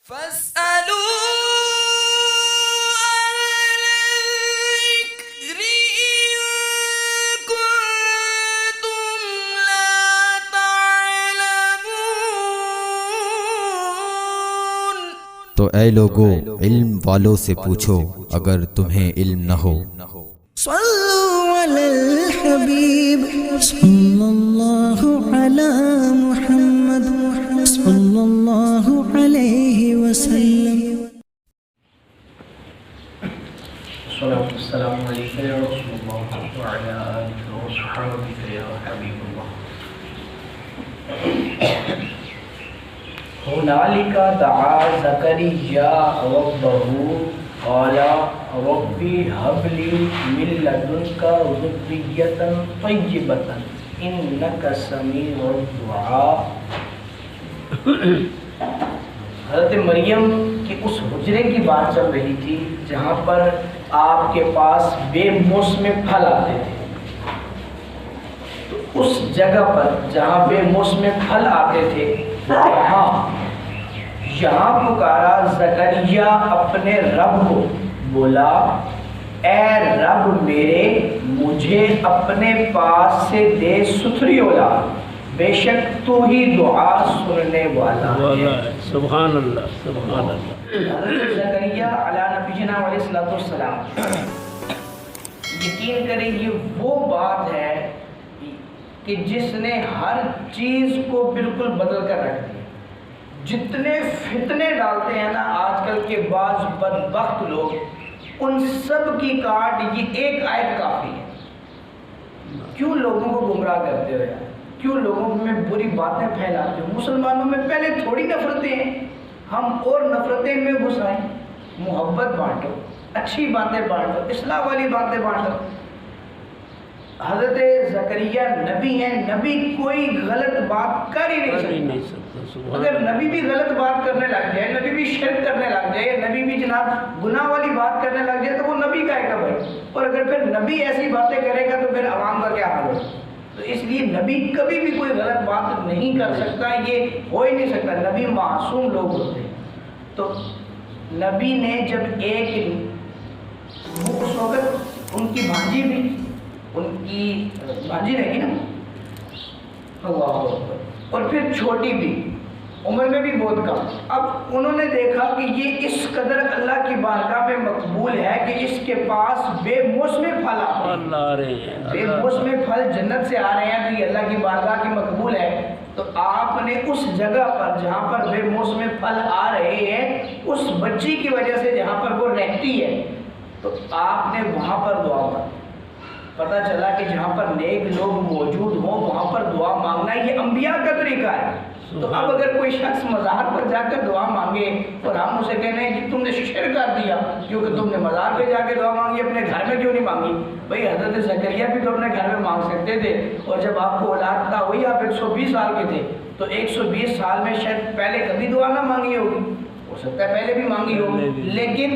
فاسألوا الذكر إن كنتم لا تعلمون۔ تو اے لوگو علم والوں سے پوچھو اگر تمہیں علم نہ ہو۔ صلوا علی الحبیب صلی اللہ علی محمد صلی اللہ علیہ وسلم۔ الصلاة والسلام علیکہ یا رسول اللہ وعلی آلہ وصحبہ یا حبیب اللہ۔ هنالک دعا زکریا ربہ قال رب هب لي من لدنك ذریۃ طیبۃ انک سمیع الدعاء۔ حضرت مریم کی اس حجرے کی بات چل رہی تھی جہاں پر آپ کے پاس بے موسم پھل آتے تھے۔ تو اس جگہ پر جہاں بے موسم پھل آتے تھے یہاں پکارا زکریا اپنے رب کو، بولا اے رب میرے مجھے اپنے پاس سے دے ستھری اولاد، بے شک تو ہی دعا سننے والا ہے۔ سبحان اللہ سبحان اللہ۔ حضرت زکریا علیہ نبینا علیہ الصلوۃ والسلام، یقین کریں یہ وہ بات ہے کہ جس نے ہر چیز کو بالکل بدل کر رکھ دیا۔ جتنے فتنے ڈالتے ہیں نا آج کل کے بعض بدبخت لوگ، ان سب کی کاٹ یہ ایک آیت کافی ہے۔ کیوں لوگوں کو گمراہ کرتے ہو یار؟ کیوں لوگوں میں بری باتیں پھیلاتے ہو؟ مسلمانوں میں پہلے تھوڑی نفرتیں ہیں، ہم اور نفرتیں میں گھسائیں۔ محبت بانٹو، اچھی باتیں بانٹو، اصلاح والی باتیں بانٹو۔ حضرت زکریا نبی ہیں، نبی کوئی غلط بات کر ہی نہیں سکتا۔ اگر نبی بھی غلط بات کرنے لگ جائے، نبی بھی شرک کرنے لگ جائے، نبی بھی جناب گناہ والی بات کرنے لگ جائے تو وہ نبی کا ہے بھائی۔ اور اگر پھر نبی ایسی باتیں کرے گا تو پھر عوام کا کیا حال ہوگا؟ تو اس لیے نبی کبھی بھی کوئی غلط بات نہیں کر سکتا، یہ ہو ہی نہیں سکتا۔ نبی معصوم لوگ ہوتے ہیں۔ تو نبی نے جب ایک اس وقت ان کی بھانجی بھی، ان کی بھانجی رہی نا، اللہ اکبر، اور پھر چھوٹی بھی، عمر میں بھی بہت کم۔ اب انہوں نے دیکھا کہ یہ اس قدر اللہ کی بارگاہ میں مقبول ہے کہ اس کے پاس بے موسم پھل آتے ہیں، بے موسم پھل جنت سے آ رہے ہیں، تو یہ اللہ کی بارگاہ کی مقبول ہے۔ تو آپ نے اس جگہ پر جہاں پر بے موسم پھل آ رہے ہیں، اس بچی کی وجہ سے جہاں پر وہ رہتی ہے، تو آپ نے وہاں پر دعا مانگی۔ پتہ چلا کہ جہاں پر نیک لوگ موجود ہوں وہاں پر دعا مانگنا یہ انبیاء کا طریقہ ہے۔ تو اب اگر کوئی شخص مزار پر جا کر دعا مانگے اور ہم اسے کہنے ہیں کہ تم نے شرک کر دیا کیونکہ تم نے مزار پہ جا کے دعا مانگی، اپنے گھر میں کیوں نہیں مانگی؟ بھئی حضرت زکریا بھی تو اپنے گھر میں مانگ سکتے تھے، اور جب آپ کو اولاد نہ ہوئی آپ 120 سال کے تھے، تو 120 سال میں شاید پہلے کبھی دعا نہ مانگی ہوگی، ہو سکتا ہے پہلے بھی مانگی ہوگی۔ لیکن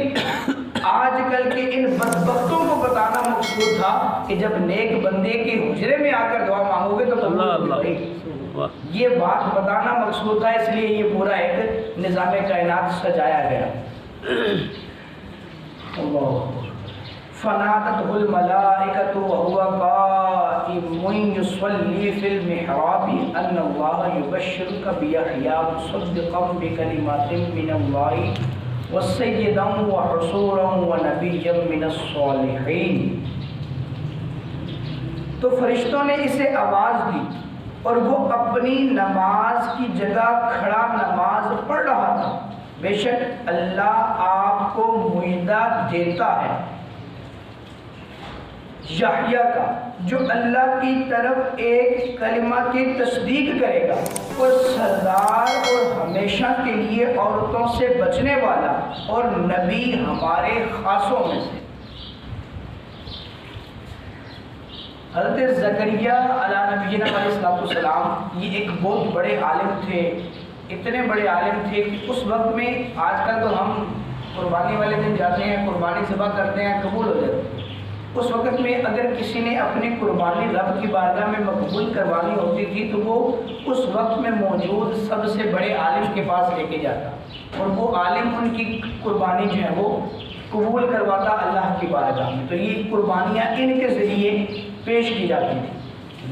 آج کل کے ان بدبختوں کو بتانا مقصود تھا کہ جب نیک بندے کے حجرے میں آ کر دعا مانگو گے تو یہ بات بتانا مقصود تھا، اس لیے یہ پورا ایک نظام کائنات سجایا گیا۔ فنادته الملائکۃ وهو قائم یصلی فی المحراب ان اللہ یبشرک بیحییٰ مصدقا بکلمات من اللہ وسیدا وحصورا ونبیا من الصالحین۔ تو فرشتوں نے اسے آواز دی اور وہ اپنی نماز کی جگہ کھڑا نماز پڑھ رہا تھا۔ بے شک اللہ آپ کو معاہدہ دیتا ہے یحییٰ کا، جو اللہ کی طرف ایک کلمہ کی تصدیق کرے گا، اور سردار اور ہمیشہ کے لیے عورتوں سے بچنے والا، اور نبی ہمارے خاصوں میں سے۔ حضرت زکریا علیہ نبینا علیہ السلام یہ ایک بہت بڑے عالم تھے، اتنے بڑے عالم تھے کہ اس وقت میں، آج کل تو ہم قربانی والے دن جاتے ہیں، قربانی ذبح کرتے ہیں، قبول ہو جاتے ہیں۔ اس وقت میں اگر کسی نے اپنی قربانی رب کی بارگاہ میں مقبول کروانی ہوتی تھی تو وہ اس وقت میں موجود سب سے بڑے عالم کے پاس لے کے جاتا۔ اور وہ عالم ان کی قربانی جو ہے وہ قبول کرواتا اللہ کی بارگاہ میں. تو یہ قربانیاں ان کے ذریعے پیش کی جاتی تھیں.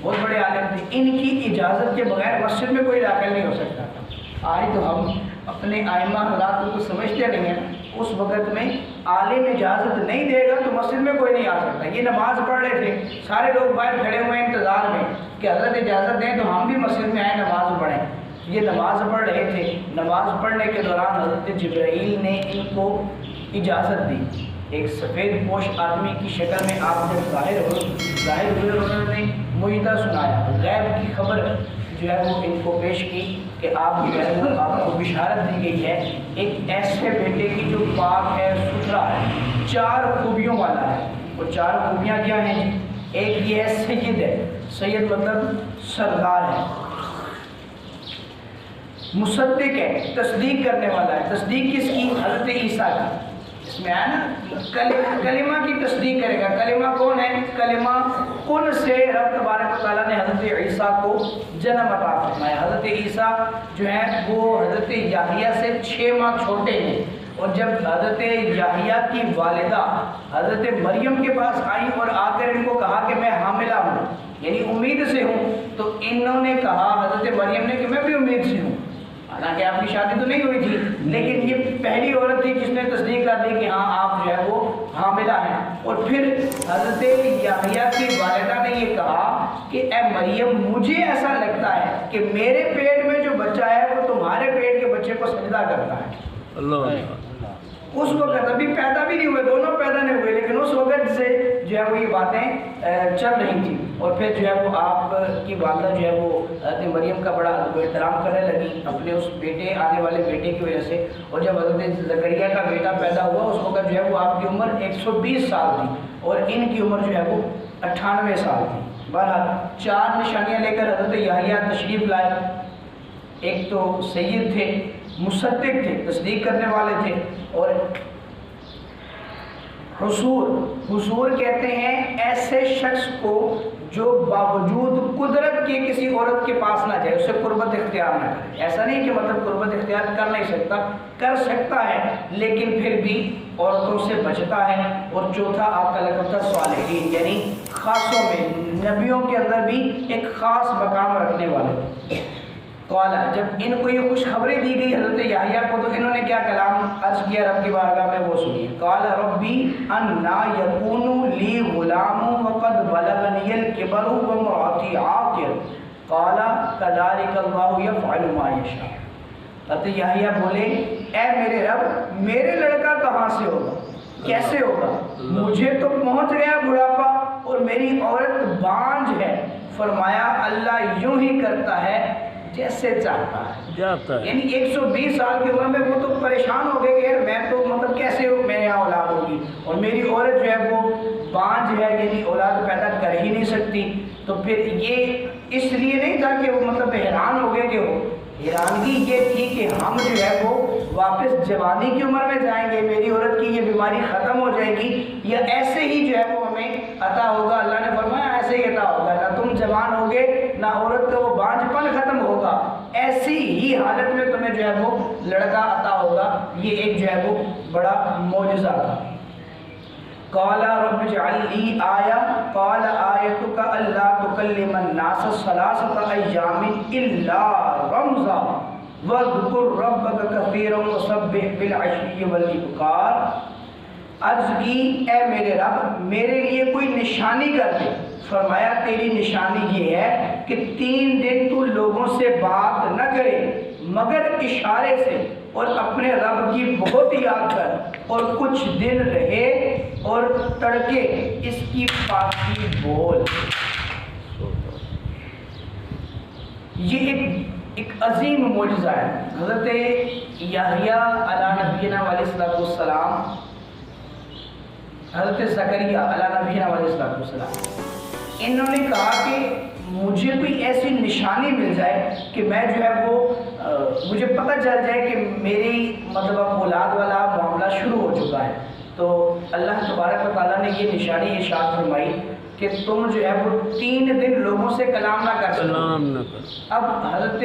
بہت بڑے عالم تھے, ان کی اجازت کے بغیر مسجد میں کوئی داخل نہیں ہو سکتا تھا. آج تو ہم اپنے ائمہ حضرات کو سمجھتے نہیں ہیں, اس وقت میں عالم اجازت نہیں دے گا تو مسجد میں کوئی نہیں آ سکتا. یہ نماز پڑھ رہے تھے, سارے لوگ باہر کھڑے ہوئے ہیں انتظار میں کہ حضرت اجازت دیں تو ہم بھی مسجد میں آئیں نماز پڑھیں. یہ نماز پڑھ رہے تھے, نماز پڑھنے کے دوران حضرت جبرائیل نے ان کو اجازت دی. ایک سفید پوش آدمی کی شکل میں آپ جب ظاہر ہوئے, انہوں نے معجزہ سنایا, غیب کی خبر جو ہے وہ ان کو پیش کی کہ آپ جو ہے وہ آپ کو بشارت دی گئی ہے ایک ایسے بیٹے کی جو پاک ہے, ستھرا ہے, 4 خوبیوں والا ہے. وہ 4 خوبیاں کیا ہیں؟ ایک یہ ہے سید ہے, سید مطلب سردار ہے. مصدق ہے, تصدیق کرنے والا ہے. تصدیق کس کی؟ حضرت عیسیٰ کی. اس میں آیا نا کلمہ کی تصدیق کرے گا. کلمہ کون ہے؟ کلمہ کن سے رب تبارک و تعالیٰ نے حضرت عیسیٰ کو جنم عطا فرمایا. حضرت عیسیٰ جو ہے وہ حضرت یحییٰ سے 6 ماہ چھوٹے ہیں. اور جب حضرت یحییٰ کی والدہ حضرت مریم کے پاس آئیں اور آ کر ان کو کہا کہ میں حاملہ ہوں, یعنی امید سے ہوں, تو انہوں نے کہا حضرت مریم نے کہ میں بھی امید سے ہوں. حالانکہ آپ کی شادی تو نہیں ہوئی تھی, لیکن یہ پہلی عورت تھی جس نے تصدیق کر دی کہ ہاں آپ جو ہے وہ حاملہ ہیں. اور پھر حضرت یحییٰ کی والدہ نے یہ کہا کہ اے مریم, مجھے ایسا لگتا ہے کہ میرے پیٹ میں جو بچہ ہے وہ تمہارے پیٹ کے بچے کو سجدہ کرتا ہے. اللہ. اس وقت ابھی پیدا بھی نہیں ہوئے, دونوں پیدا نہیں ہوئے, لیکن اس وقت سے جو ہے وہ یہ باتیں چل رہی تھیں. اور پھر جو ہے وہ آپ کی والدہ جو ہے وہ حضرت مریم کا بڑا احترام کرنے لگی اپنے اس بیٹے, آنے والے بیٹے کی وجہ سے. اور جب حضرت زکریا کا بیٹا پیدا ہوا اس وقت جو ہے وہ آپ کی عمر 120 سال تھی اور ان کی عمر جو ہے وہ 98 سال تھی. بہرحال 4 نشانیاں لے کر حضرت یحییٰ تشریف لائے. ایک تو سید تھے, مصدق تھے, تصدیق کرنے والے تھے, اور حضور کہتے ہیں ایسے شخص کو جو باوجود قدرت کے کسی عورت کے پاس نہ جائے, اسے قربت اختیار نہ کرے. ایسا نہیں کہ مطلب قربت اختیار کر نہیں سکتا, کر سکتا ہے لیکن پھر بھی عورتوں سے بچتا ہے. اور چوتھا آپ کا لقب تھا صالحین, یعنی خاصوں میں, نبیوں کے اندر بھی ایک خاص مقام رکھنے والے. قالا, جب ان کو یہ خوشخبری دی گئی حضرت یحییٰ کو تو انہوں نے کیا کلام عرض کیا رب کی بارگاہ میں, وہ سنیے. قال ربی انا یکون لی غلام وقد بلغنی الکبر وامرأتی عاقر قال کذلک اللہ یفعل ما یشاء. حضرت یحییٰ بولے اے میرے رب, میرے لڑکا کہاں سے ہوگا, کیسے ہوگا, مجھے تو پہنچ گیا بڑھاپا اور میری عورت بانجھ ہے. فرمایا اللہ یوں ہی کرتا ہے جیسے چاہتا ہے. یعنی 120 سال کی عمر میں وہ تو پریشان ہو گئے کہ یار میں تو مطلب کیسے میرے یہاں اولاد ہوگی, اور میری عورت جو ہے وہ بانجھ ہے, یعنی اولاد پیدا کر ہی نہیں سکتی. تو پھر یہ اس لیے نہیں تھا کہ وہ مطلب حیران ہو گئے, کہ وہ حیرانگی یہ تھی کہ ہم جو ہے وہ واپس جوانی کی عمر میں جائیں گے, میری عورت کی یہ بیماری ختم ہو جائے گی, یا ایسے ہی جو ہے وہ ہمیں عطا ہوگا. اللہ نے فرمایا ایسے ہی عطا ہوگا, نہ تم جوان ہوگے نہ عورت کا وہ بانجھ پن ختم ہوگا, ایسی ہی حالت میں تمہیں جو ہے وہ لڑکا عطا ہوگا. یہ ایک جو ہے وہ بڑا معجزہ تھا. قال رب اجعل لی آیہ قال آیتک الا تکلم الناس 3 ایام الا رمزا واذکر ربک کثیرا وسبح بالعشی والابکار. عرض کی اے میرے رب میرے لیے کوئی نشانی کر دے. فرمایا تیری نشانی یہ ہے کہ 3 دن تو لوگوں سے بات نہ کرے مگر اشارے سے, اور اپنے رب کی بہت یاد کر, اور کچھ دن رہے اور تڑکے اس کی پاکی بول. یہ ایک عظیم معجزہ ہے. حضرت یحییٰ علیہ نبینا علیہ السلام, حضرت زکریا علیہ نبینا علیہ السلام, انہوں نے کہا کہ مجھے کوئی ایسی نشانی مل جائے کہ میں جو ہے وہ مجھے پتہ چل جائے کہ میری مطلب اولاد والا معاملہ شروع ہو چکا ہے. تو اللہ تبارک و تعالیٰ نے یہ نشانی ارشاد فرمائی. کہ تم جو ہے وہ 3 دن لوگوں سے کلام نہ کر سکو۔ سلام نہ کر۔ اب حضرت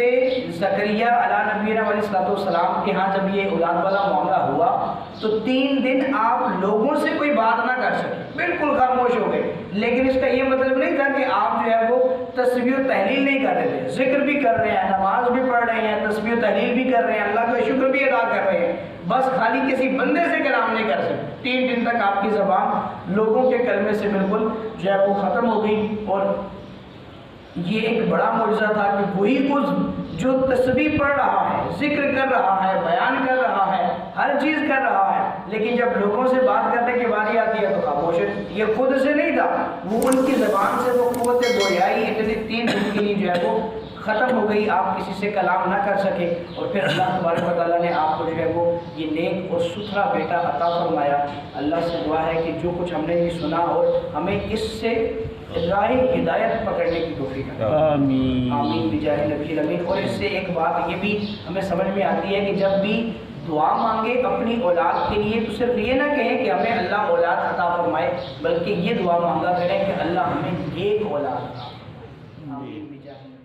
زکریا علیہ نبینا علیہ السلام کے ہاں جب یہ اولاد والا معاملہ ہوا تو 3 دن آپ لوگوں سے کوئی بات نہ کر سکے، بالکل خاموش ہو گئے۔ لیکن اس کا یہ مطلب نہیں تھا کہ آپ جو ہے وہ تسبیح و تحلیل نہیں کر رہے تھے، ذکر بھی کر رہے ہیں، نماز بھی پڑھ رہے ہیں، تسبیح و تحلیل بھی کر رہے ہیں، اللہ کا شکر بھی ادا کر رہے ہیں، بس خالی کسی بندے سے کلام نہیں کر سکتے۔ 3 دن تک آپ کی زبان لوگوں کے کلمے سے بالکل جو ہے وہ ختم ہو گئی۔ اور یہ ایک بڑا معجزہ تھا کہ وہی اس جو تسبیح پڑھ رہا ہے، ذکر کر رہا ہے، بیان کر رہا ہے، ہر چیز کر رہا ہے، لیکن جب لوگوں سے بات کرنے کی باری آتی ہے تو خاموش ہے۔ یہ خود سے نہیں تھا، وہ ان کی زبان سے وہ قوت گویائی اتنی 3 دن کے لیے جو ہے وہ ختم ہو گئی، آپ کسی سے کلام نہ کر سکے۔ اور پھر اللہ تبارک و تعالیٰ نے آپ کو جو ہے وہ یہ نیک اور ستھرا بیٹا عطا فرمایا۔ اللہ سے دعا ہے کہ جو کچھ ہم نے یہ سنا اور ہمیں اس سے راہ ہدایت پکڑنے کی توفیق عطا فرمائے۔ آمین آمین بجاہ نبی الامین۔ اور اس سے ایک بات یہ بھی ہمیں سمجھ میں آتی ہے کہ جب بھی دعا مانگے اپنی اولاد کے لیے تو صرف یہ نہ کہیں کہ ہمیں اللہ اولاد عطا فرمائے، بلکہ یہ دعا مانگا کریں کہ اللہ ہمیں نیک اولاد عطا فرمائے۔ آمین بجاہ نبی